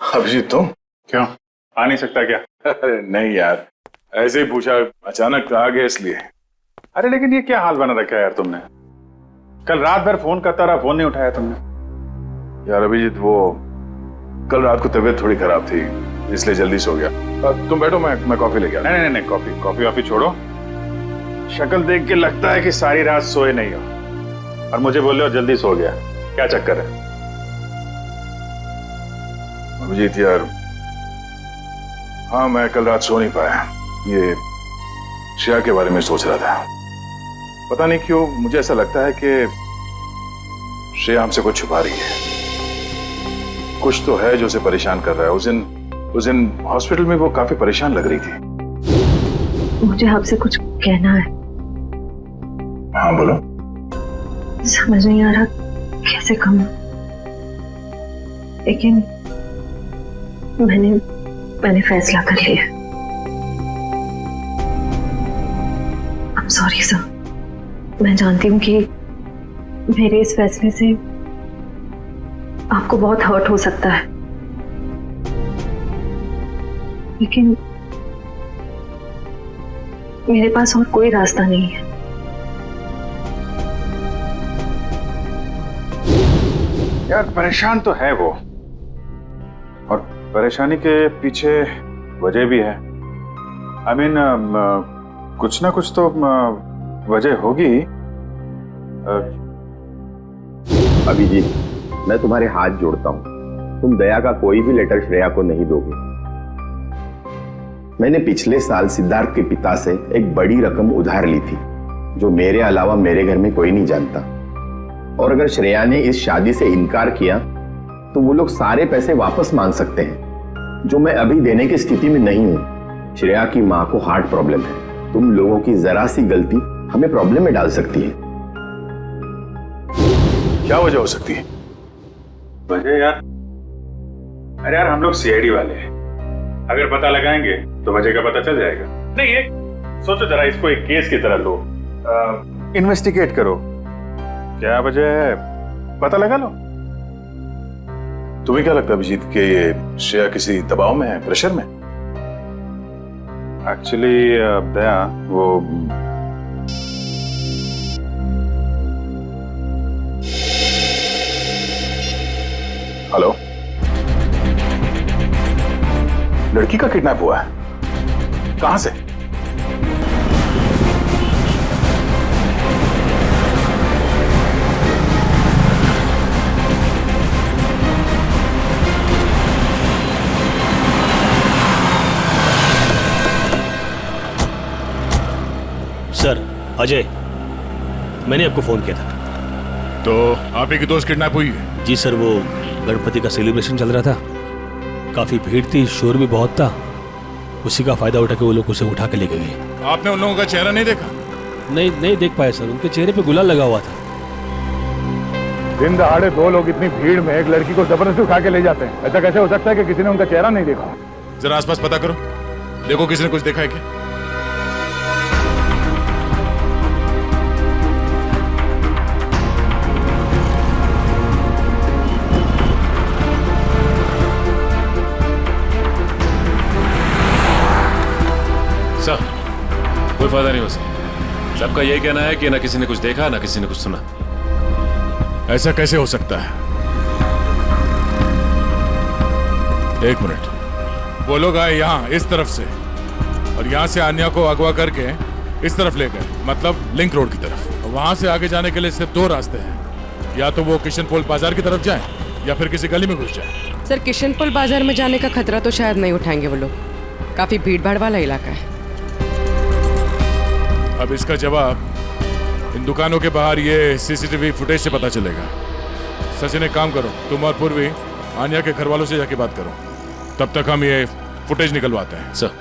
अभिजीत तुम? क्यों, आ नहीं सकता क्या? अरे नहीं यार, ऐसे ही पूछा, अचानक आ गया इसलिए। अरे लेकिन ये क्या हाल बना रखा है यार तुमने? कल रात भर फोन करता रहा, फोन नहीं उठाया तुमने। यार अभिजीत, वो कल रात को तबीयत थोड़ी खराब थी, इसलिए जल्दी सो गया। तुम बैठो, मैं कॉफी लेके आता हूं। नहीं, कॉफी वॉफी छोड़ो। शक्ल देख के लगता है कि सारी रात सोए नहीं हो और मुझे बोल रहे हो जल्दी सो गया। क्या चक्कर है? अभिजीत यार, हाँ मैं कल रात सो नहीं पाया। ये श्रेया के बारे में सोच रहा था। पता नहीं क्यों मुझे ऐसा लगता है कि श्रेया हमसे कुछ छुपा रही है। कुछ तो है जो उसे परेशान कर रहा है। उस दिन हॉस्पिटल में वो काफी परेशान लग रही थी। मुझे आपसे कुछ कहना है। हाँ बोलो। समझ नहीं आ रहा कैसे कहूं, लेकिन मैंने फैसला कर लिया। I'm sorry sir. मैं जानती हूँ कि मेरे इस फैसले से आपको बहुत हर्ट हो सकता है, लेकिन मेरे पास और कोई रास्ता नहीं है। यार परेशान तो है वो, और परेशानी के पीछे वजह भी है। I mean, कुछ ना कुछ तो वजह होगी। अभिजीत, मैं तुम्हारे हाथ जोड़ता हूं, तुम दया का कोई भी लेटर श्रेया को नहीं दोगे। मैंने पिछले साल सिद्धार्थ के पिता से एक बड़ी रकम उधार ली थी, जो मेरे अलावा मेरे घर में कोई नहीं जानता। और अगर श्रेया ने इस शादी से इनकार किया तो वो लोग सारे पैसे वापस मांग सकते हैं, जो मैं अभी देने की स्थिति में नहीं हूं। श्रेया की मां को हार्ट प्रॉब्लम है। तुम लोगों की जरा सी गलती हमें प्रॉब्लम में डाल सकती है। क्या वजह हो सकती है? वजह यार, अरे यार हम लोग सीआईडी वाले हैं, अगर पता लगाएंगे तो वजह का पता चल जाएगा। नहीं एक सोचो जरा, इसको एक केस की तरह लो, इन्वेस्टिगेट करो, क्या वजह है पता लगा लो। तुम्हें क्या लगता है अभिजीत कि ये श्रेया किसी दबाव में है, प्रेशर में? एक्चुअली दया, वो हेलो, लड़की का किडनैप हुआ है? कहां से? सर अजय, मैंने आपको फोन किया था। तो आप ही की दोस्त किडनैप हुई है? जी सर, वो गणपति का सेलिब्रेशन चल रहा था, काफी भीड़ थी, शोर भी बहुत था, उसी का फायदा उठा के वो लोग उसे उठा के लेके गए। आपने उन लोगों का चेहरा नहीं देखा? नहीं देख पाया सर, उनके चेहरे पे गुलाल लगा हुआ था। दिन दहाड़े दो लोग इतनी भीड़ में एक लड़की को जबरदस्ती उठा के ले जाते हैं, ऐसा कैसे हो सकता है कि किसी ने उनका चेहरा नहीं देखा? जरा आसपास पता करो, देखो किसी ने कुछ देखा है क्या? सर, कोई फायदा नहीं हो सकता। सबका यही कहना है कि ना किसी ने कुछ देखा ना किसी ने कुछ सुना। ऐसा कैसे हो सकता है? एक मिनट, वो लोग आए यहाँ इस तरफ से और यहाँ से आन्या को अगवा करके इस तरफ ले गए, मतलब लिंक रोड की तरफ। वहां से आगे जाने के लिए सिर्फ दो रास्ते हैं, या तो वो किशनपोल बाजार की तरफ जाए या फिर किसी गली में घुस जाए। सर, किशनपोल बाजार में जाने का खतरा तो शायद नहीं उठाएंगे वो लोग, काफी भीड़ भाड़ वाला इलाका है। अब इसका जवाब इन दुकानों के बाहर ये सीसीटीवी फुटेज से पता चलेगा। सचिन, एक काम करो, तुम और पूर्वी आन्या के घर वालों से जाके बात करो, तब तक हम ये फुटेज निकलवाते हैं। सर,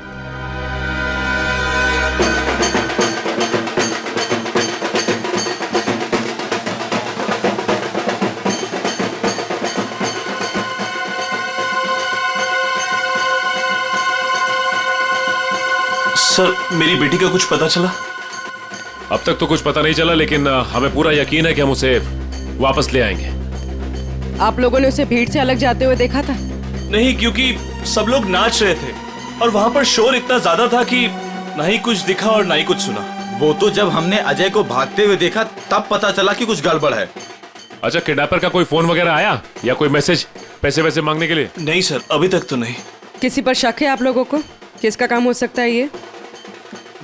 सर, मेरी बेटी का कुछ पता चला? अब तक तो कुछ पता नहीं चला, लेकिन हमें पूरा यकीन है कि हम उसे वापस ले आएंगे। आप लोगों ने उसे भीड़ से अलग जाते हुए देखा था? नहीं, क्योंकि सब लोग नाच रहे थे और वहां पर शोर इतना ज्यादा था कि ना ही कुछ दिखा और ना ही कुछ सुना। वो तो जब हमने अजय को भागते हुए देखा तब पता चला कि कुछ गड़बड़ है। अच्छा, किडनैपर का कोई फोन वगैरह आया या कोई मैसेज पैसे वैसे मांगने के लिए? नहीं सर, अभी तक तो नहीं। किसी पर शक है आप लोगों को? किसका काम हो सकता है ये?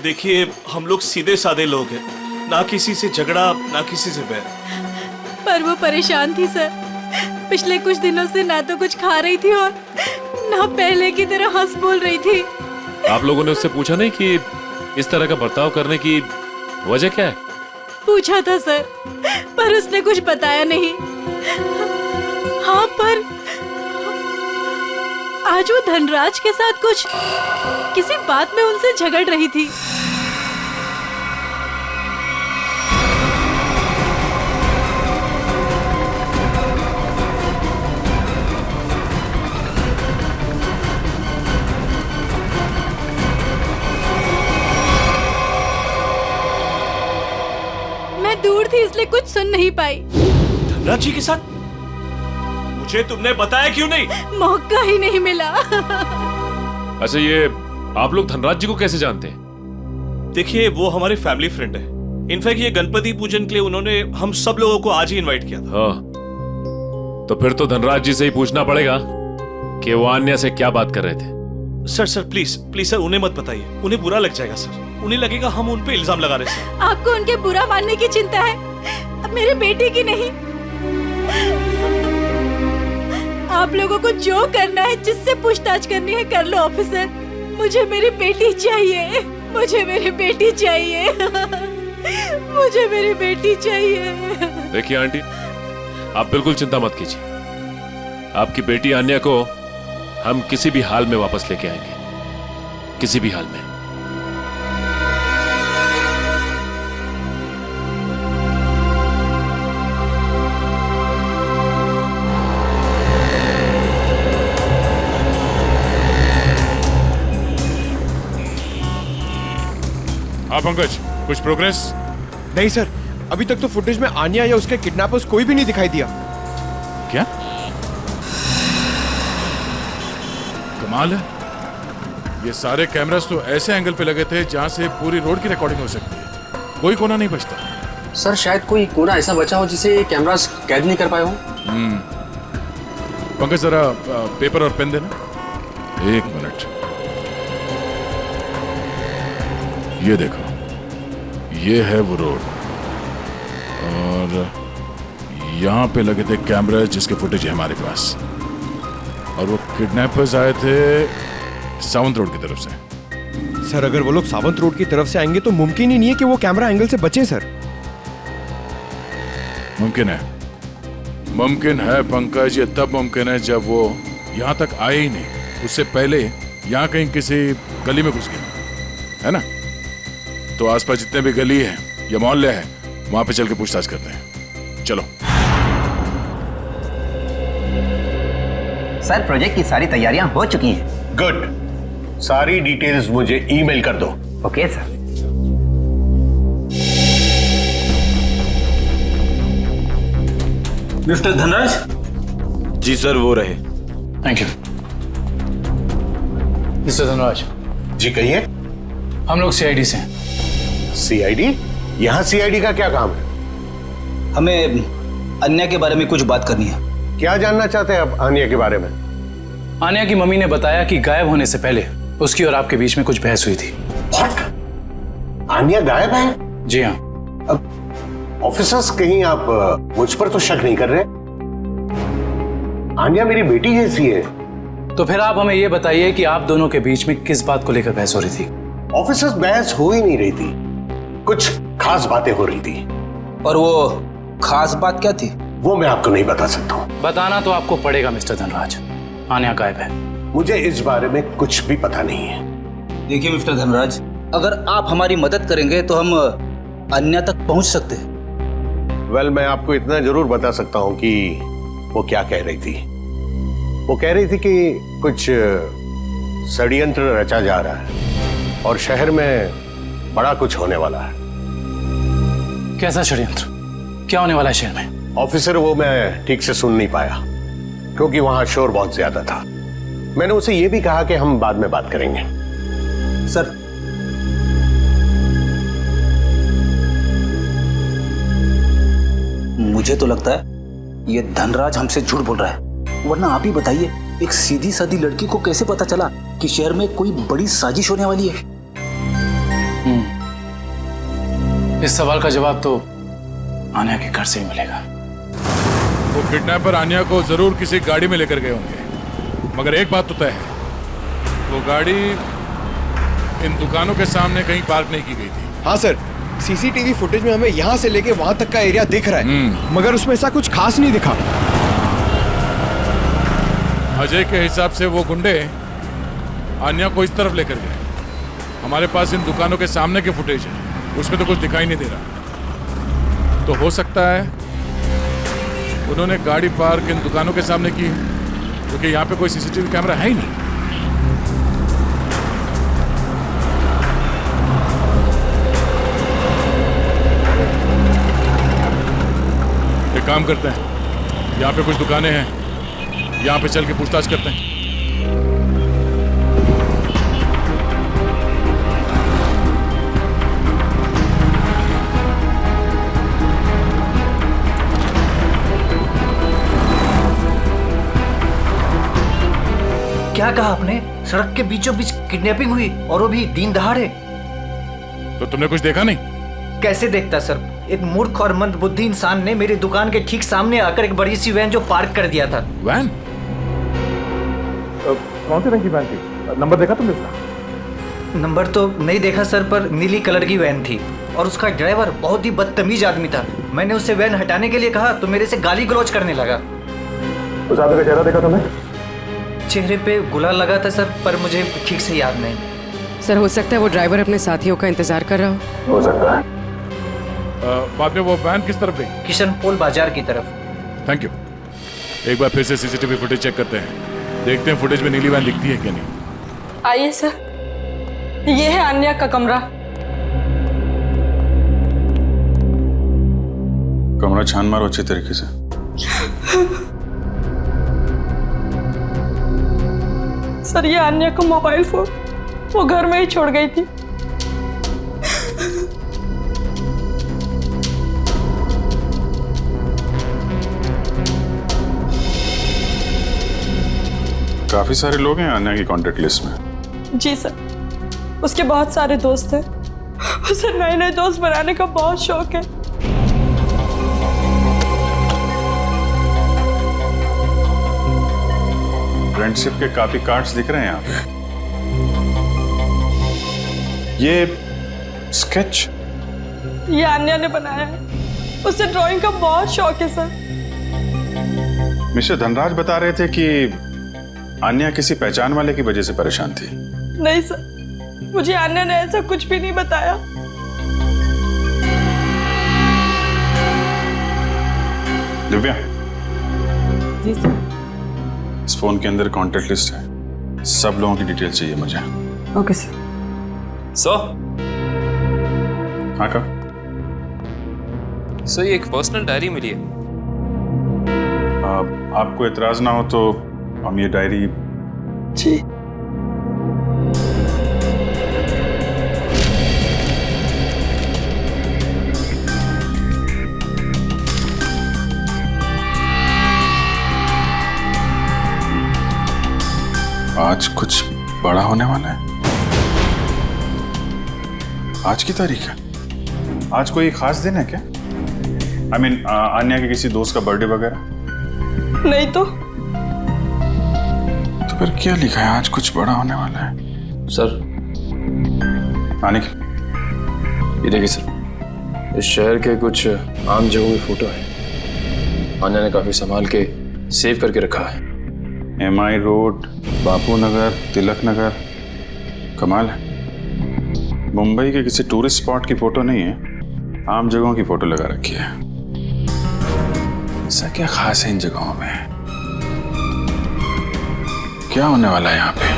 देखिए, हम लोग सीधे साधे लोग हैं, ना किसी से झगड़ा ना किसी से बैर। पर वो परेशान थी सर। पिछले कुछ दिनों से ना तो कुछ खा रही थी और ना पहले की तरह हंस बोल रही थी। आप लोगों ने उससे पूछा नहीं कि इस तरह का बर्ताव करने की वजह क्या है? पूछा था सर, पर उसने कुछ बताया नहीं। हाँ, पर आज वो धनराज के साथ कुछ किसी बात में उनसे झगड़ रही थी। मैं दूर थी इसलिए कुछ सुन नहीं पाई। धनराज जी के साथ? मुझे तुमने बताया क्यों नहीं? मौका ही नहीं मिला। अच्छा, ये आप लोग धनराज जी को कैसे जानते हैं? देखिए, वो हमारे फैमिली फ्रेंड है। इनफैक्ट ये गणपति पूजन के लिए उन्होंने हम सब लोगों को आज ही इनवाइट किया था। हाँ, तो फिर तो धनराज जी से ही पूछना पड़ेगा कि वो अन्या से क्या बात कर रहे थे। सर प्लीज प्लीज सर, उन्हें मत बताइए, उन्हें बुरा लग जाएगा सर। उन्हें लगेगा हम उन पे इल्जाम लगा रहे हैं। आपको उनके बुरा मानने की चिंता है, अब मेरे बेटे की नहीं। आप लोगों को जो करना है, जिससे पूछताछ करनी है कर लो ऑफिसर। मुझे मेरी बेटी चाहिए, मुझे मेरी बेटी चाहिए, मुझे मेरी बेटी चाहिए। देखिए आंटी, आप बिल्कुल चिंता मत कीजिए। आपकी बेटी अन्या को हम किसी भी हाल में वापस लेके आएंगे, किसी भी हाल में। हाँ पंकज, कुछ प्रोग्रेस? नहीं सर, अभी तक तो फुटेज में आन्या या उसके किडनैपर्स कोई भी नहीं दिखाई दिया। क्या कमाल है, ये सारे कैमरास तो ऐसे एंगल पे लगे थे जहां से पूरी रोड की रिकॉर्डिंग हो सकती है। कोई कोना नहीं बचता। सर शायद कोई कोना ऐसा बचा हो जिसे कैमरास कैद नहीं कर पाए हो। पंकज जरा पेपर और पेन देना। एक मिनट, ये देखो, ये है वो रोड और यहाँ पे लगे थे कैमरा जिसके फुटेज है हमारे पास। और वो किडनैपर्स आए थे सावंत रोड की तरफ से। सर अगर वो लोग सावंत रोड की तरफ से आएंगे तो मुमकिन ही नहीं है कि वो कैमरा एंगल से बचे सर। मुमकिन है, मुमकिन है पंकज। ये तब मुमकिन है जब वो यहाँ तक आए ही नहीं, उससे पहले यहाँ कहीं किसी गली में घुस गए, है ना? तो आसपास जितने भी गली है या मोहल्ले हैं, वहां पे चल के पूछताछ करते हैं। चलो। सर प्रोजेक्ट की सारी तैयारियां हो चुकी हैं। गुड, सारी डिटेल्स मुझे ईमेल कर दो। Okay sir. मिस्टर धनराज? जी सर, वो रहे। Thank you. मिस्टर धनराज जी कहिए। हम लोग सीआईडी से हैं। सीआईडी? यहाँ सीआईडी का क्या काम है? हमें अन्या के बारे में कुछ बात करनी है। क्या जानना चाहते हैं आप अन्या के बारे में? अन्या की मम्मी ने बताया कि गायब होने से पहले उसकी और आपके बीच में कुछ बहस हुई थी। What? अन्या गायब है? जी हाँ। अब ऑफिसर्स, कहीं आप मुझ पर तो शक नहीं कर रहे? अन्या मेरी बेटी जैसी है। तो फिर आप हमें ये बताइए कि आप दोनों के बीच में किस बात को लेकर बहस हो रही थी? ऑफिसर्स, बहस हो ही नहीं रही थी, कुछ खास बातें हो रही थी। और वो खास बात क्या थी? वो मैं आपको नहीं बता सकता हूँ। बताना तो आपको पड़ेगा मिस्टर धनराज। अन्या गायब है। मुझे इस बारे में कुछ भी पता नहीं है। देखिए मिस्टर धनराज, अगर आप हमारी मदद करेंगे तो हम अन्या तक पहुंच सकते हैं। वेल, मैं आपको इतना जरूर बता सकता हूँ कि वो क्या कह रही थी। वो कह रही थी कि कुछ षड्यंत्र रचा जा रहा है और शहर में बड़ा कुछ होने वाला है। कैसा षड्यंत्र? क्या होने वाला है शहर में? ऑफिसर, वो मैं ठीक से सुन नहीं पाया क्योंकि वहां शोर बहुत ज्यादा था। मैंने उसे ये भी कहा कि हम बाद में बात करेंगे। सर, मुझे तो लगता है ये धनराज हमसे झूठ बोल रहा है, वरना आप ही बताइए, एक सीधी सादी लड़की को कैसे पता चला कि शहर में कोई बड़ी साजिश होने वाली है? इस सवाल का जवाब तो आन्या के घर से ही मिलेगा। वो किडनैपर आन्या को जरूर किसी गाड़ी में लेकर गए होंगे, मगर एक बात तो तय है, वो गाड़ी इन दुकानों के सामने कहीं पार्क नहीं की गई थी। हाँ सर, सीसीटीवी फुटेज में हमें यहाँ से लेके वहां तक का एरिया दिख रहा है, मगर उसमें ऐसा कुछ खास नहीं दिखा। अजय के हिसाब से वो गुंडे आन्या को इस तरफ लेकर गए। हमारे पास इन दुकानों के सामने के फुटेज है, उसमें तो कुछ दिखाई नहीं दे रहा। तो हो सकता है उन्होंने गाड़ी पार्क इन दुकानों के सामने की, क्योंकि यहाँ पे कोई सीसीटीवी कैमरा है ही नहीं। एक काम करते हैं, यहाँ पे कुछ दुकानें हैं, यहाँ पे चल के पूछताछ करते हैं। क्या कहा आपने? सड़क के बीचों बीच किडनैपिंग हुई, और वो भी दिन दहाड़े? तो तुमने कुछ देखा नहीं? कैसे देखता सर, एक मूर्ख और मंदबुद्धि इंसान ने मेरी दुकान के ठीक सामने आकर एक बड़ी सी वैन जो पार्क कर दिया था। वैन? कौन सी रंग की वैन थी? नंबर देखा तुमने इसका? नंबर तो नहीं देखा सर, पर नीली कलर की वैन थी और उसका ड्राइवर बहुत ही बदतमीज आदमी था। मैंने उससे वैन हटाने के लिए कहा तो मेरे से गाली गलौज करने लगा। उस आदमी का चेहरा देखा तुमने? चेहरे पे गुलाल लगा था सर, पर मुझे ठीक से याद नहीं। सर, हो सकता है वो ड्राइवर अपने साथियों का इंतजार कर रहा हो सकता है। बाद में वो वैन किस तरफ गई? किशन पोल बाजार की तरफ। Thank you. एक बार फिर से सीसीटीवी फुटेज चेक करते हैं, देखते हैं फुटेज में नीली वैन दिखती है क्या नहीं। आइए सर, ये है आन्या का कमरा। कमरा छान मारो अच्छे तरीके से। सर, ये आन्या का मोबाइल फोन वो घर में ही छोड़ गई थी। काफी सारे लोग हैं आन्या की कांटेक्ट लिस्ट में। जी सर, उसके बहुत सारे दोस्त हैं। उसे नए नए दोस्त बनाने का बहुत शौक है। फ्रेंडशिप के काफी कार्ड्स दिख रहे हैं यहाँ पे। ये स्केच ये आन्या ने बनाया है। उसे ड्राइंग का बहुत शौक है सर। मिस्टर धनराज बता रहे थे कि आन्या किसी पहचान वाले की वजह से परेशान थी। नहीं सर, मुझे आन्या ने ऐसा कुछ भी नहीं बताया। दिव्या, जी सर। इस फोन के अंदर कांटेक्ट लिस्ट है, सब लोगों की डिटेल चाहिए मुझे। Okay sir. हाँ का? सर, ये एक पर्सनल डायरी मिली है। आपको एतराज ना हो तो हम ये डायरी। जी। आज कुछ बड़ा होने वाला है। आज की तारीख है? आज कोई खास दिन है क्या? I mean, आन्या के किसी दोस्त का बर्थडे वगैरह? नहीं तो फिर क्या लिखा है? आज कुछ बड़ा होने वाला है। सर, आने की ये देखिए सर, इस शहर के कुछ आम जगहों की फोटो है। आन्या ने काफी संभाल के सेव करके रखा है। MI road, Bapu Nagar, Tilak Nagar. कमाल है, मुंबई के किसी टूरिस्ट स्पॉट की फोटो नहीं है, आम जगहों की फोटो लगा रखी है। ऐसा क्या खास है इन जगहों में? क्या होने वाला है यहाँ पे?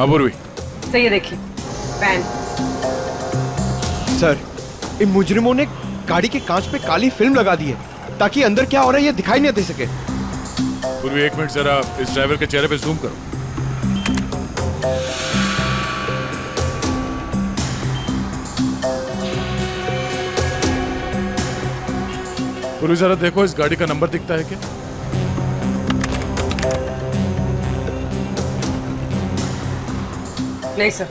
हाँ पूर्वी। सर ये देखिए वैन। सर इन मुजरिमों ने गाड़ी के कांच पे काली फिल्म लगा दी है ताकि अंदर क्या हो रहा है ये दिखाई नहीं दे सके। पूर्वी 1 मिनट जरा इस ड्राइवर के चेहरे पे जूम करो। पूर्वी जरा देखो इस गाड़ी का नंबर दिखता है क्या? नहीं सर,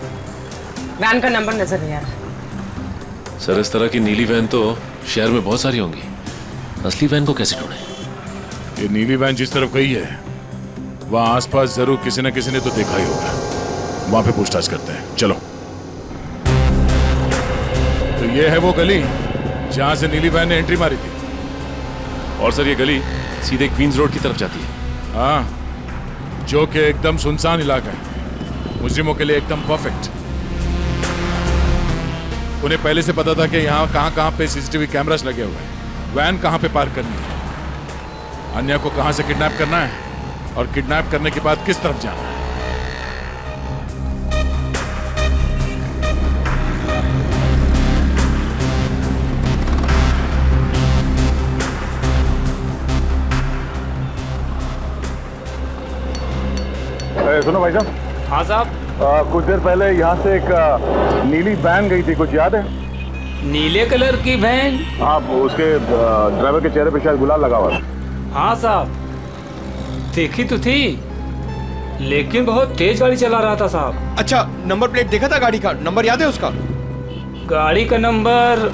वैन का नंबर नजर नहीं आ रहा। सर इस तरह की नीली वैन तो शहर में बहुत सारी होंगी, असली वैन को कैसे ढूंढे? ये नीली वैन जिस तरफ गई है वहां आसपास जरूर किसी न किसी ने तो देखा ही होगा। वहां पे पूछताछ करते हैं, चलो। तो ये है वो गली जहां से नीली वैन ने एंट्री मारी थी। और सर ये गली सीधे क्वींस रोड की तरफ जाती है। हाँ, जो कि एकदम सुनसान इलाका है, मुजरिमों के लिए एकदम परफेक्ट। उन्हें पहले से पता था कि यहाँ कहाँ पे सीसीटीवी कैमरास लगे हुए हैं, वैन कहाँ पे पार्क करनी है, अन्या को कहाँ से किडनैप करना है और किडनैप करने के बाद किस तरफ जाना है। सुनो भाई साहब। हाँ साहब। कुछ देर पहले यहाँ से एक नीली वैन गई थी, कुछ याद है? नीले कलर की वैन? हाँ, उसके ड्राइवर के चेहरे पे शायद गुलाल लगा हुआ था। हाँ साहब, देखी तो थी लेकिन बहुत तेज गाड़ी चला रहा था साहब। अच्छा, नंबर प्लेट देखा था गाड़ी का? नंबर याद है उसका? गाड़ी का नंबर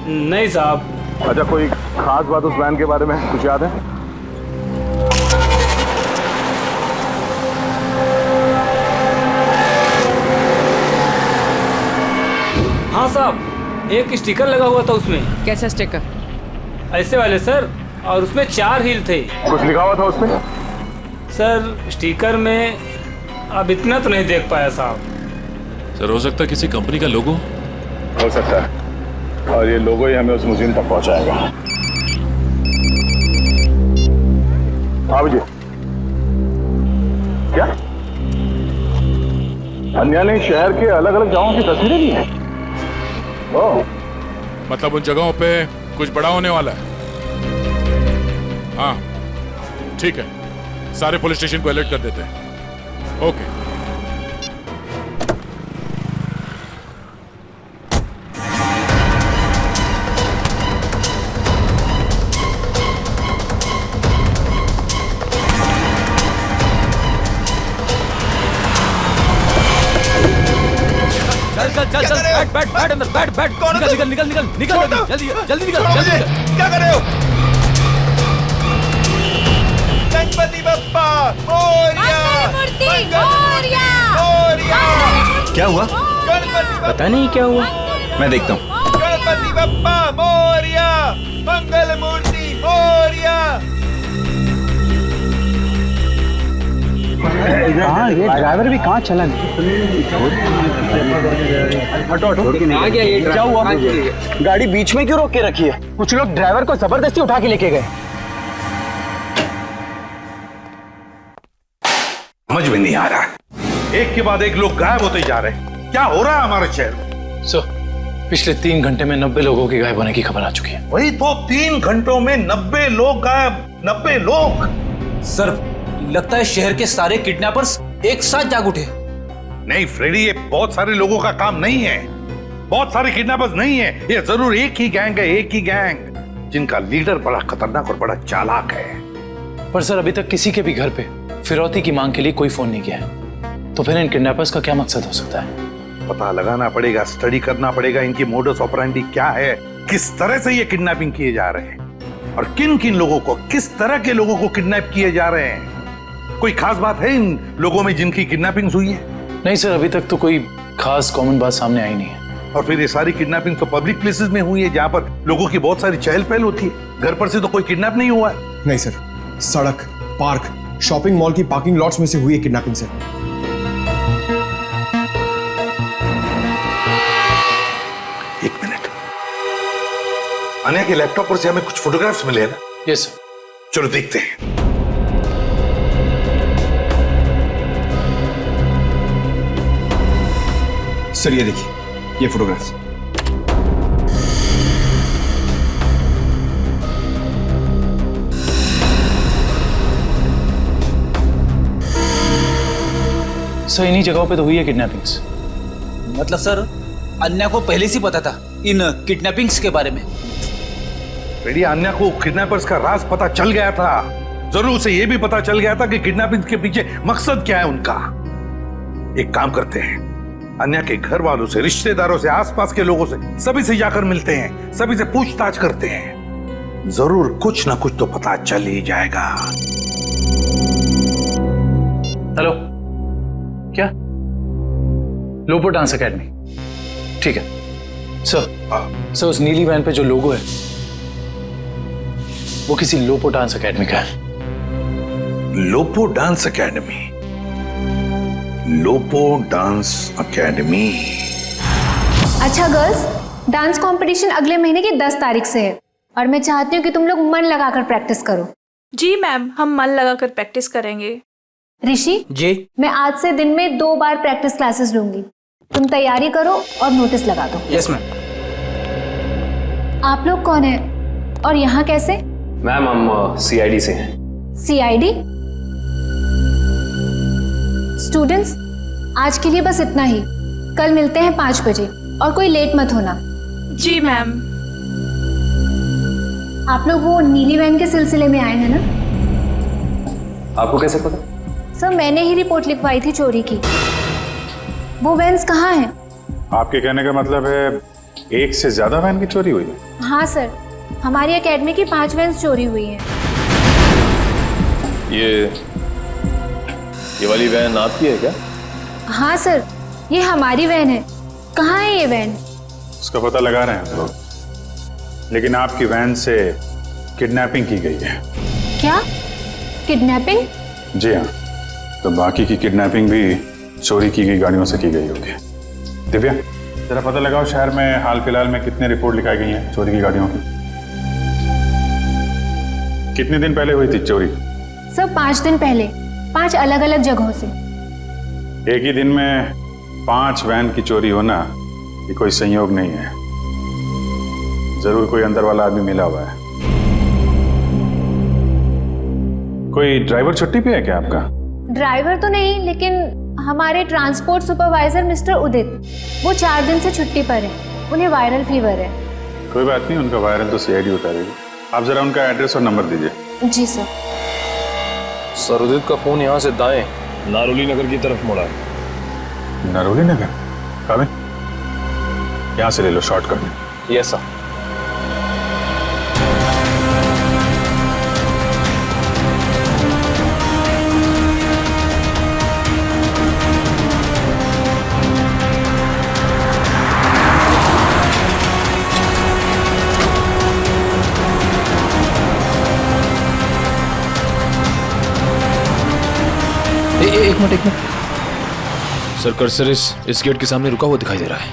नहीं साहब। अच्छा, कोई खास बात उस वैन के बारे में कुछ याद है? हाँ साहब, एक स्टिकर लगा हुआ था उसमें। कैसा स्टिकर? ऐसे वाले सर, और उसमें 4 हील थे। कुछ लिखा हुआ था उसमें? सर स्टिकर में अब इतना तो नहीं देख पाया साहब। सर हो सकता है किसी कंपनी का लोगो हो सकता है, और ये लोगो ही हमें उस मुजिम तक पहुंचाएगा। हाँ जी, क्या अन्या ने शहर के अलग अलग जगहों की तस्वीरें ली हैं? ओह, मतलब उन जगहों पे कुछ बड़ा होने वाला है। हाँ ठीक है, सारे पुलिस स्टेशन को अलर्ट कर देते हैं। ओके। चल चल चल, बैठ अंदर, बैठ। निकल जल्दी निकल। क्या कर रहे हो? गणपति बप्पा मोरया! क्या हुआ? पता नहीं क्या हुआ। मैं देखता हूँ। गणपति बप्पा मोरया! मंगल मूर्ति मोरया! हाँ, ये ड्राइवर भी कहाँ चला गया? आ गया ये। क्या हुआ? गाड़ी बीच में क्यों रोक के रखी है? कुछ लोग ड्राइवर को जबरदस्ती उठा के लेके गए। समझ में नहीं आ रहा, एक के बाद एक लोग गायब होते जा रहे हैं। क्या हो रहा है हमारे शहर में? सर पिछले 3 घंटे में 90 लोगों के गायब होने की खबर आ चुकी है। वही तो, 3 घंटों में 90 लोग गायब। 90 लोग? सर लगता है शहर के सारे किडनैपर्स एक साथ जाग उठे। नहीं फ्रेडी, ये बहुत सारे लोगों का काम नहीं है, बहुत सारे किडनैपर्स नहीं है, ये जरूर एक ही गैंग है, एक ही गैंग जिनका लीडर बड़ा खतरनाक और बड़ा चालाक है। पर सर अभी तक किसी के भी घर पे फिरौती की मांग के लिए कोई फोन नहीं किया है, तो फिर इन किडनैपर्स का क्या मकसद हो सकता है? पता लगाना पड़ेगा, स्टडी करना पड़ेगा इनकी मोडस ऑपरेंडी क्या है, किस तरह से ये किडनैपिंग किए जा रहे हैं और किन किन लोगों को, किस तरह के लोगों को किडनैप किए जा रहे हैं। कोई खास बात है इन लोगों में जिनकी किडनैपिंग हुई है? नहीं सर, अभी तक तो कोई खास कॉमन बात सामने आई नहीं है। और फिर ये सारी किडनैपिंग तो पब्लिक प्लेसेस में हुई है जहां पर लोगों की बहुत सारी चहल पहल होती है। घर पर से तो कोई किडनैप नहीं हुआ है। नहीं सर, सड़क, पार्क, शॉपिंग मॉल की पार्किंग लॉट्स में से हुई है किडनैपिंग सर। एक मिनट, अन्या के लैपटॉप पर से हमें कुछ फोटोग्राफ्स मिले ना? Yes sir. चलो देखते हैं। सर ये देखिए, ये फोटोग्राफ्स। सर इन्हीं जगहों पे तो हुई है किडनैपिंग्स। मतलब सर अन्या को पहले से पता था इन किडनैपिंग्स के बारे में? बेटी, अन्या को किडनैपर्स का राज पता चल गया था। जरूर उसे यह भी पता चल गया था कि किडनैपिंग के पीछे मकसद क्या है उनका। एक काम करते हैं, अन्या के घर वालों से, रिश्तेदारों से, आसपास के लोगों से, सभी से जाकर मिलते हैं, सभी से पूछताछ करते हैं। जरूर कुछ ना कुछ तो पता चल ही जाएगा। हेलो, क्या? लोपो डांस एकेडमी, ठीक है सर। उस नीली वैन पे जो लोगो है वो किसी लोपो डांस एकेडमी का है। Lopo dance academy? Lopo dance academy. अच्छा गर्ल्स, डांस कंपटीशन अगले महीने की 10 तारीख से है और मैं चाहती हूँ कि तुम लोग मन लगाकर प्रैक्टिस करो। जी मैम, हम मन लगाकर प्रैक्टिस करेंगे। ऋषि जी, मैं आज से दिन में 2 बार प्रैक्टिस क्लासेस लूंगी। तुम तैयारी करो और नोटिस लगा दो। Yes ma'am. आप लोग कौन है और यहाँ कैसे? मैम हम सीआईडी से हैं। सीआईडी? स्टूडेंट्स, आज के लिए बस इतना ही। कल मिलते हैं 5 बजे और कोई लेट मत होना। जी मैम। आप लोग वो नीली वैन के सिलसिले में आए हैं ना? आपको कैसे पता? सर मैंने ही रिपोर्ट लिखवाई थी चोरी की। वो वैन्स कहाँ हैं? आपके कहने का मतलब है एक से ज्यादा वैन की चोरी हुई है? हाँ सर, हमारी एकेडमी की 5 वैन्स चोरी हुई हैं। ये वाली वैन आपकी है क्या? हाँ सर, ये हमारी वैन है। कहाँ है ये वैन? उसका पता लगा रहे हैं हम लोग, लेकिन आपकी वैन से किडनैपिंग की गई है। क्या? किडनैपिंग? जी हाँ, तो बाकी की किडनैपिंग भी चोरी की गई गाड़ियों से की गई होगी। दिव्या, जरा पता लगाओ शहर में हाल फिलहाल में कितने रिपोर्ट लिखाई गई हैं चोरी की गाड़ियों की। कितने दिन पहले हुई थी चोरी? सर 5 दिन पहले, 5 अलग अलग जगहों से। एक ही दिन में 5 वैन की चोरी होना ये कोई संयोग नहीं है। जरूर कोई अंदर वाला आदमी मिला हुआ है। कोई ड्राइवर छुट्टी पे है क्या आपका? ड्राइवर तो नहीं, लेकिन हमारे ट्रांसपोर्ट सुपरवाइजर मिस्टर उदित, वो 4 दिन से छुट्टी पर है। उन्हें वायरल फीवर है। कोई बात नहीं, उनका वायरल तो सीआईडी उतारेगी। आप जरा उनका एड्रेस और नंबर दीजिए। जी सर। सर उदित का फोन यहाँ से दाएं नारोली नगर की तरफ मुड़ा है। नारोली नगर? काबिल, यहाँ से ले लो शॉर्टकट। Yes sir. एक मिनट। सर कर्सर इस गेट के सामने रुका हुआ दिखाई दे रहा है।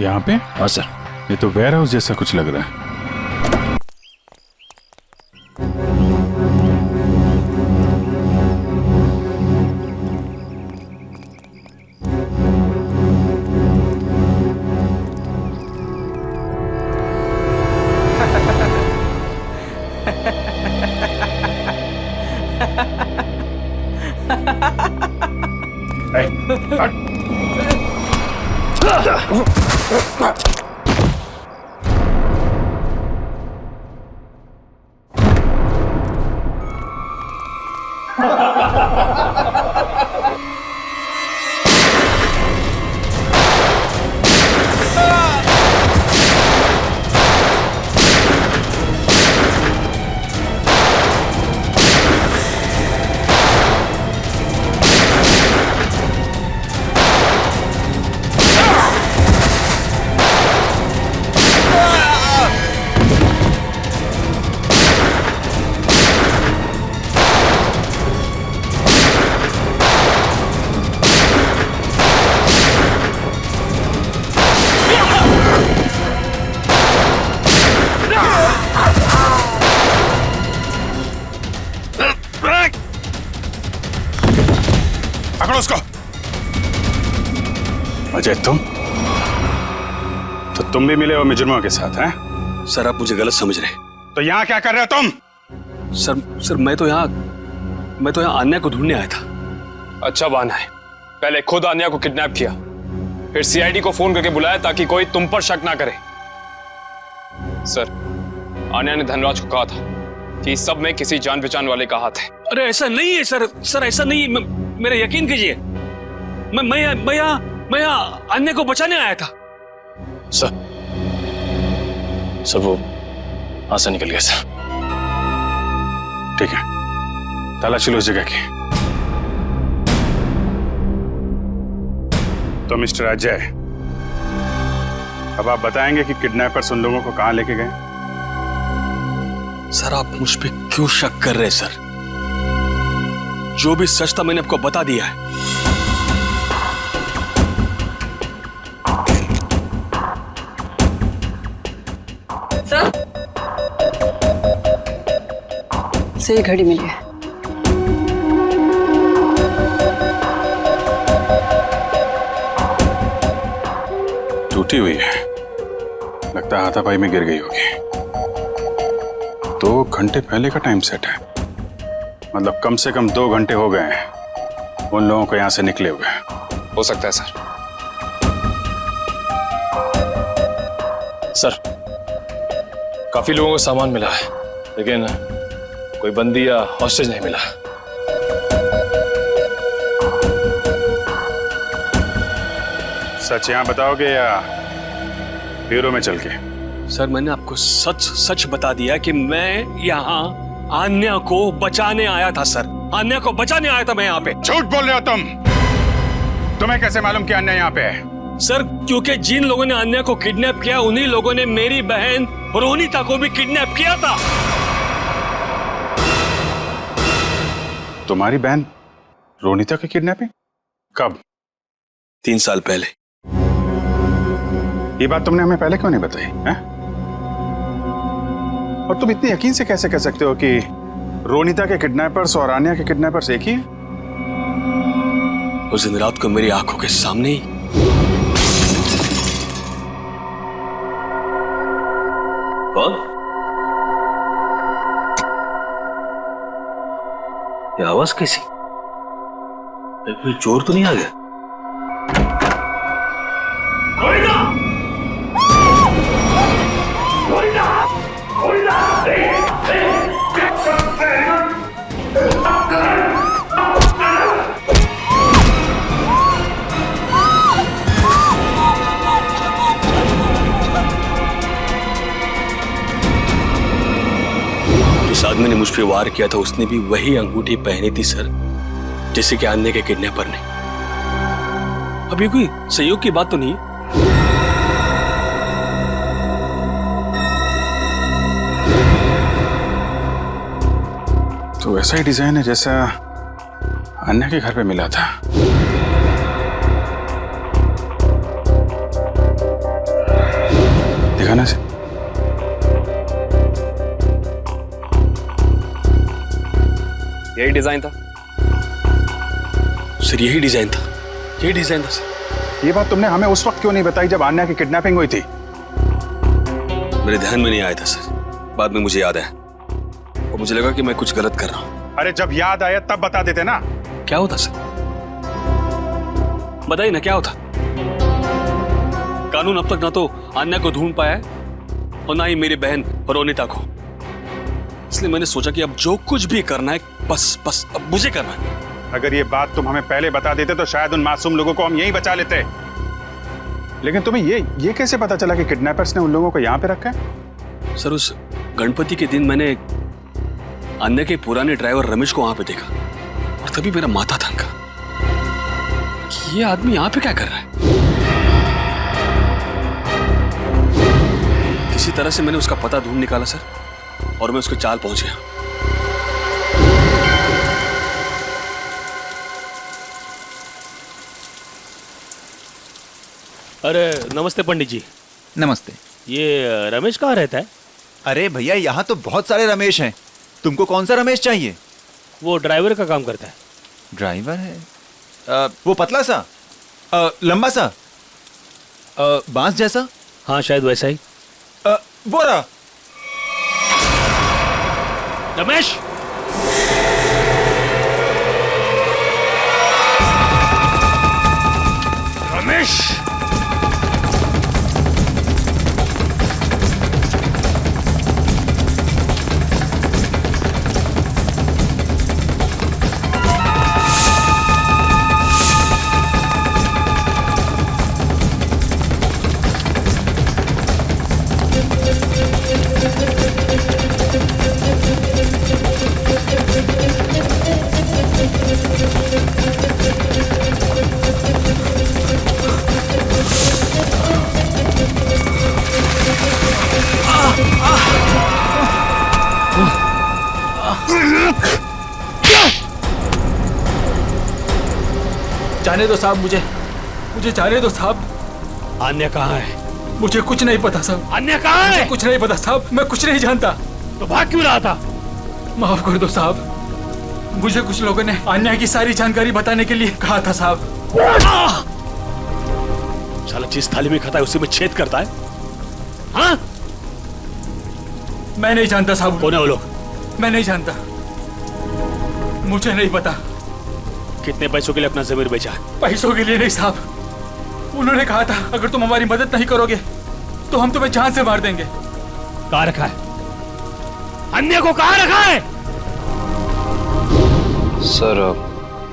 यहाँ पे? हाँ सर। ये तो वेयर हाउस जैसा कुछ लग रहा है। पकड़ो उसको। अजय तुम भी मिले हो मुजरिमों के साथ हैं? सर आप मुझे गलत समझ रहे हैं। तो यहाँ क्या कर रहे हो तुम? सर मैं तो यहाँ आन्या को ढूंढने आया था। अच्छा बहाना है, पहले खुद आन्या को किडनैप किया, फिर सीआईडी को फोन करके बुलाया ताकि कोई तुम पर शक ना करे। सर आन्या ने धनराज को कहा था कि इस सब में किसी जान पहचान वाले का हाथ है। अरे ऐसा नहीं है सर ऐसा नहीं है, मेरा यकीन कीजिए। मैं यहाँ आन्या को बचाने आया था। सर वो हाथ से निकल गया सर। ठीक है, तलाशी लो उस जगह की। तो मिस्टर अजय, अब आप बताएंगे कि किडनैपर्स उन लोगों को कहां लेके गए? सर आप मुझ पे क्यों शक कर रहे हैं सर? जो भी सच था मैंने आपको बता दिया है। सर से ये घड़ी मिली है। टूटी हुई है, लगता है हाथापाई में गिर गई होगी। 2 घंटे पहले का टाइम सेट है, मतलब कम से कम 2 घंटे हो गए हैं उन लोगों को यहां से निकले हुए। हो सकता है सर काफी लोगों को सामान मिला है, लेकिन कोई बंदी या हॉस्टेज नहीं मिला। सच यहां बताओगे या ब्यूरो में चल के? सर मैंने आपको सच बता दिया कि मैं यहाँ आन्या को बचाने आया था सर। आन्या को बचाने आया था मैं यहाँ पे। झूठ बोल रहे हो तुम। तुम्हें कैसे मालूम कि आन्या यहाँ पे है? सर क्योंकि जिन लोगों ने आन्या को किडनैप किया उन्हीं लोगों ने मेरी बहन रोनिता को भी किडनैप किया था। तुम्हारी बहन रोनिता की किडनैपिंग कब? 3 साल पहले। ये बात तुमने हमें पहले क्यों नहीं बताई है? और तुम इतने यकीन से कैसे कह सकते हो कि रोनिता के किडनैपर्स और आन्या के किडनैपर्स एक ही हैं? उस दिन रात को मेरी आंखों के सामने ही कौन? ये आवाज कैसी? कोई चोर तो नहीं आ गया? जिस आदमी ने मुझ पे वार किया था उसने भी वही अंगूठी पहनी थी सर, जैसे कि आन्या के किडनैपर ने। अब ये कोई सहयोग की बात तो नहीं है? तो वैसा ही डिजाइन है जैसा आन्या के घर पे मिला था। दिखाना से। यही डिजाइन था सर, यही डिजाइन था सर। ये बात तुमने हमें उस वक्त क्यों नहीं बताई जब आन्या की किडनैपिंग हुई थी? मेरे ध्यान में नहीं आया था सर, बाद में मुझे याद आया और मुझे लगा कि मैं कुछ गलत कर रहा हूं। अरे जब याद आया तब बता देते ना। क्या होता सर? बताइए ना क्या होता? कानून अब तक ना तो आन्या को ढूंढ पाया है और ना ही मेरी बहन रोनिता को। इसलिए मैंने सोचा कि अब जो कुछ भी करना है बस अब मुझे करना है। अगर ये बात तुम हमें पहले बता देते तो शायद उन मासूम लोगों को हम यहीं बचा लेते। लेकिन तुम्हें ये कैसे पता चला कि किडनैपर्स ने उन लोगों को यहाँ पे रखा है? सर उस गणपति के दिन मैंने आन्या के पुराने ड्राइवर रमेश को वहां पे देखा और तभी मेरा माथा थनका कि ये आदमी यहाँ पे क्या कर रहा है। किसी तरह से मैंने उसका पता ढूंढ निकाला सर और मैं उसके चाल पहुंच गया। अरे नमस्ते पंडित जी। नमस्ते। ये रमेश कहाँ रहता है? अरे भैया यहाँ तो बहुत सारे रमेश हैं, तुमको कौन सा रमेश चाहिए? वो ड्राइवर का काम करता है। ड्राइवर है? वो पतला सा, लंबा सा, बांस जैसा? हाँ शायद वैसा ही। वो रहा। रमेश, रमेश, जाने दो साहब, मुझे जाने दो साहब। अन्य कहाँ है? मुझे कुछ नहीं पता साहब। अन्य कहाँ है? मुझे कुछ नहीं पता साहब, मैं कुछ नहीं जानता। तो भाग क्यों रहा था? माफ कर दो साहब, मुझे कुछ लोगों ने अन्य की सारी जानकारी बताने के लिए कहा था साहब। साला जिस थाली में खाता है उसी में छेद करता है। हाँ? मैं नहीं जानता साहब। कौन है वो लोग? मैं नहीं जानता, मुझे नहीं पता। कितने पैसों के लिए अपना जमीर बेचा? पैसों के लिए नहीं साहब, उन्होंने कहा था अगर तुम हमारी मदद नहीं करोगे तो हम तुम्हें जान से मार देंगे। कहाँ रखा है? अन्य को कहाँ रखा है? सर,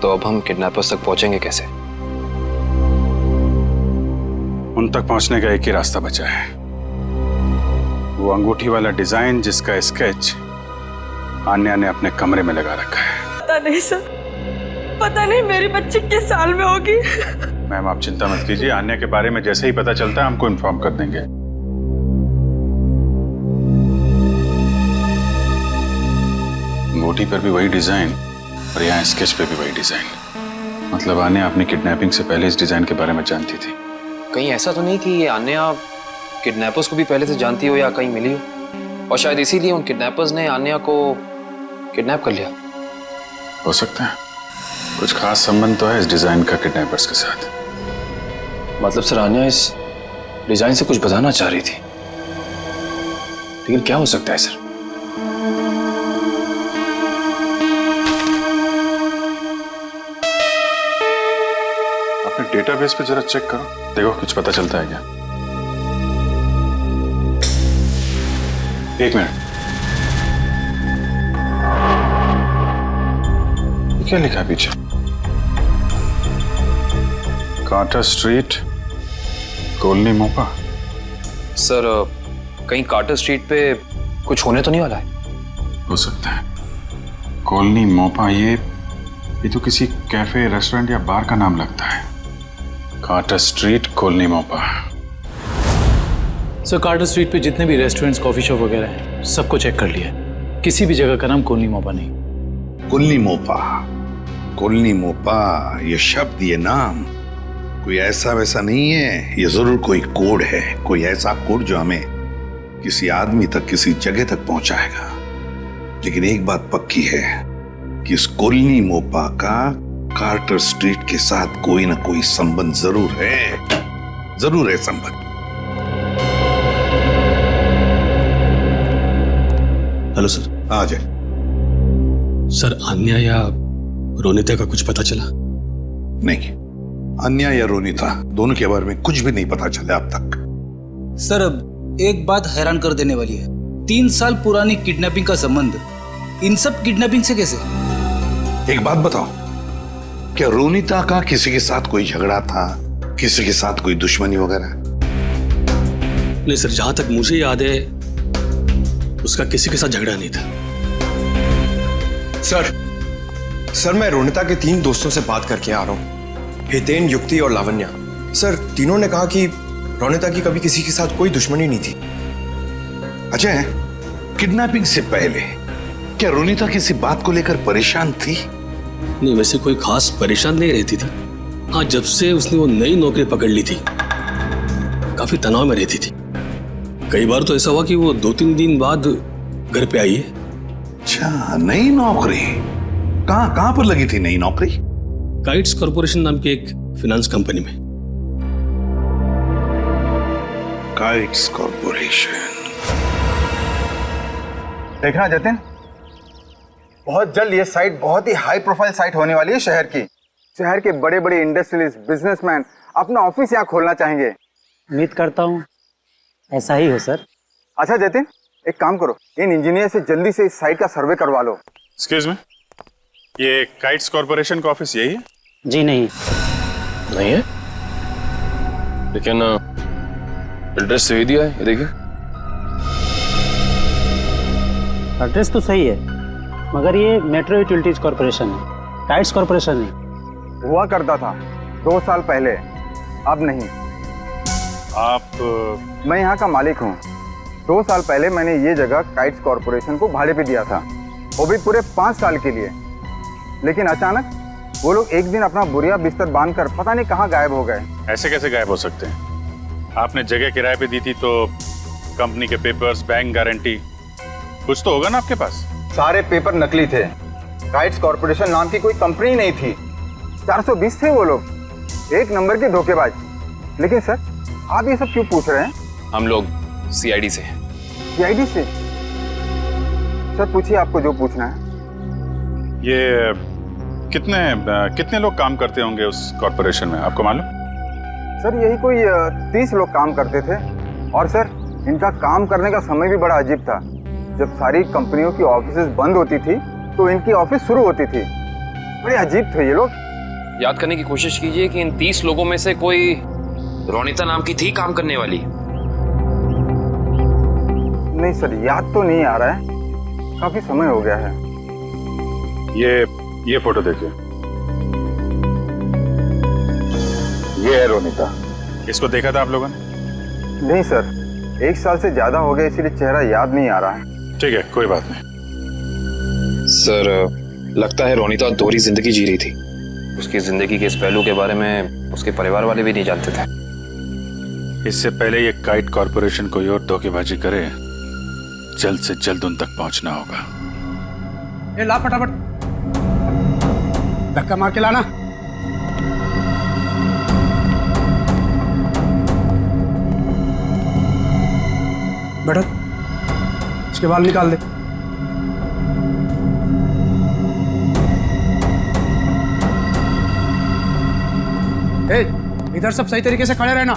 तो अब हम किडनैपर्स तक पहुंचेंगे कैसे? उन तक पहुंचने का एक ही रास्ता बचा है, वो अंगूठी वाला डिजाइन जिसका स्केच आन्या ने अपने कमरे में लगा रखा है। पता नहीं सर, पता नहीं मेरी बच्ची किस साल में होगी। मैम आप चिंता मत कीजिए, आन्या के बारे में जैसे ही पता चलता है हमको इन्फॉर्म कर देंगे। अंगूठी पर भी वही डिजाइन और यहाँ स्केच पे भी वही डिजाइन। मतलब आन्या अपनी किडनैपिंग से पहले इस डिजाइन के बारे में जानती थी। कहीं ऐसा तो नहीं कि ये आन्या किडनैपर्स को भी पहले से जानती हो या कहीं मिली हो, और शायद इसीलिए उन किडनैपर्स ने आन्या को किडनैप कर लिया? हो सकता है, कुछ खास संबंध तो है इस डिजाइन का किडनैपर्स के साथ। मतलब सर आन्या इस डिजाइन से कुछ बताना चाह रही थी, लेकिन क्या हो सकता है सर? अपने डेटाबेस पे जरा चेक करो, देखो कुछ पता चलता है क्या। एक मिनट, क्या लिखा है पीछे? कार्टर स्ट्रीट, कॉलोनी मोपा। सर कहीं कार्टर स्ट्रीट पे कुछ होने तो नहीं वाला है? हो सकता है, कॉलोनी मोपा, ये तो किसी कैफे, रेस्टोरेंट या बार का नाम लगता है। कार्टर स्ट्रीट, कॉलोनी मोपा। सर कार्टर स्ट्रीट पे जितने भी रेस्टोरेंट्स, कॉफी शॉप वगैरह हैं, सबको चेक कर लिया, किसी भी जगह का नाम कॉलोनी मोपा नहीं। कॉलोनी मोपा, कॉलोनी मोपा, ये शब्द, ये नाम कोई ऐसा वैसा नहीं है, ये जरूर कोई कोड है, कोई ऐसा कोड जो हमें किसी आदमी तक, किसी जगह तक पहुंचाएगा। लेकिन एक बात पक्की है कि इस कॉलोनी मोपा का कार्टर स्ट्रीट के साथ कोई ना कोई संबंध जरूर है संबंध। Hello sir. आ जाए सर, अन्या या रोनिता का कुछ पता चला? नहीं, अन्या या रोनिता दोनों के बारे में कुछ भी नहीं पता चला अब तक। सर अब एक बात हैरान कर देने वाली है, 3 साल पुरानी किडनैपिंग का संबंध इन सब किडनैपिंग से कैसे? एक बात बताओ, क्या रोनिता का किसी के साथ कोई झगड़ा था, किसी के साथ कोई दुश्मनी वगैरह? नहीं सर, जहां तक मुझे याद है उसका किसी के साथ झगड़ा नहीं था। सर मैं रोनिता के 3 दोस्तों से बात करके आ रहा हूँ, हितेन, युक्ति और लावण्या। सर तीनों ने कहा कि रोनिता की कभी किसी के साथ कोई दुश्मनी नहीं थी। अजय, किडनैपिंग से पहले क्या रोनिता किसी बात को लेकर परेशान थी? नहीं, वैसे कोई खास परेशान नहीं रहती थी। हाँ, जब से उसने वो नई नौकरी पकड़ ली थी काफी तनाव में रहती थी। कई बार तो ऐसा हुआ कि वो 2-3 दिन बाद घर पे आई है। अच्छा, नई नौकरी? कहाँ पर लगी थी नई नौकरी? काइट्स कॉर्पोरेशन नाम की एक फाइनेंस कंपनी में। Kites corporation. देखना जतिन, बहुत जल्द ये साइट बहुत ही हाई प्रोफाइल साइट होने वाली है शहर की। शहर के बड़े बड़े इंडस्ट्रियलिस्ट, बिजनेसमैन अपना ऑफिस यहाँ खोलना चाहेंगे। उम्मीद करता हूँ ऐसा ही हो सर। अच्छा जतिन, एक काम करो, इन इंजीनियर से जल्दी से इस साइट का सर्वे करवा लो। एक्सक्यूज मी, ये काइट्स कॉर्पोरेशन का ऑफिस यही है? जी नहीं। नहीं है, लेकिन एड्रेस सही दिया है, ये देखिए। एड्रेस तो सही है, मगर ये मेट्रो यूटिलिटीज कॉर्पोरेशन है, काइट्स कॉर्पोरेशन नहीं। हुआ करता था 2 साल पहले, अब नहीं। आप? मैं यहाँ का मालिक हूँ। 2 साल पहले मैंने ये जगह काइट्स कॉर्पोरेशन को भाड़े पे दिया था, वो भी पूरे 5 साल के लिए। लेकिन अचानक वो लोग एक दिन अपना बोरिया बिस्तर बांधकर पता नहीं कहाँ गायब हो गए। ऐसे कैसे गायब हो सकते हैं? आपने जगह किराए पे दी थी तो कंपनी के पेपर्स, बैंक गारंटी, कुछ तो होगा ना आपके पास? सारे पेपर नकली थे। काइट्स कॉर्पोरेशन नाम की कोई कंपनी नहीं थी। 420 थे वो लोग, एक नंबर के धोखेबाज। लेकिन सर, आप ये सब क्यों पूछ रहे हैं? हम लोग सीआईडी से। सीआईडी से? सर पूछिए आपको जो पूछना है। ये कितने लोग काम करते होंगे उस कॉर्पोरेशन में, आपको मालूम? सर यही कोई 30 लोग काम करते थे। और सर इनका काम करने का समय भी बड़ा अजीब था। जब सारी कंपनियों की ऑफिसेज बंद होती थी तो इनकी ऑफिस शुरू होती थी। बड़े अजीब थे ये लोग। याद करने की कोशिश कीजिए कि इन 30 लोगों में से कोई रोनिता नाम की थी काम करने वाली? नहीं सर, याद तो नहीं आ रहा है, काफी समय हो गया है। ये फोटो देखिए, ये है रोनिता। इसको देखा था आप लोगों ने? नहीं सर, 1 साल से ज्यादा हो गया, इसीलिए चेहरा याद नहीं आ रहा है। ठीक है, कोई बात नहीं। सर लगता है रोनिता दोहरी जिंदगी जी रही थी। उसकी जिंदगी के इस पहलू के बारे में उसके परिवार वाले भी नहीं जानते थे। इससे पहले ये काइट कॉर्पोरेशन कोई और धोखेबाजी करे, जल्द से जल्द उन तक पहुंचना होगा। ये ला फटाफट, धक्का मार के लाना। बैठो, इसके बाल निकाल दे। इधर सब सही तरीके से खड़े रहना।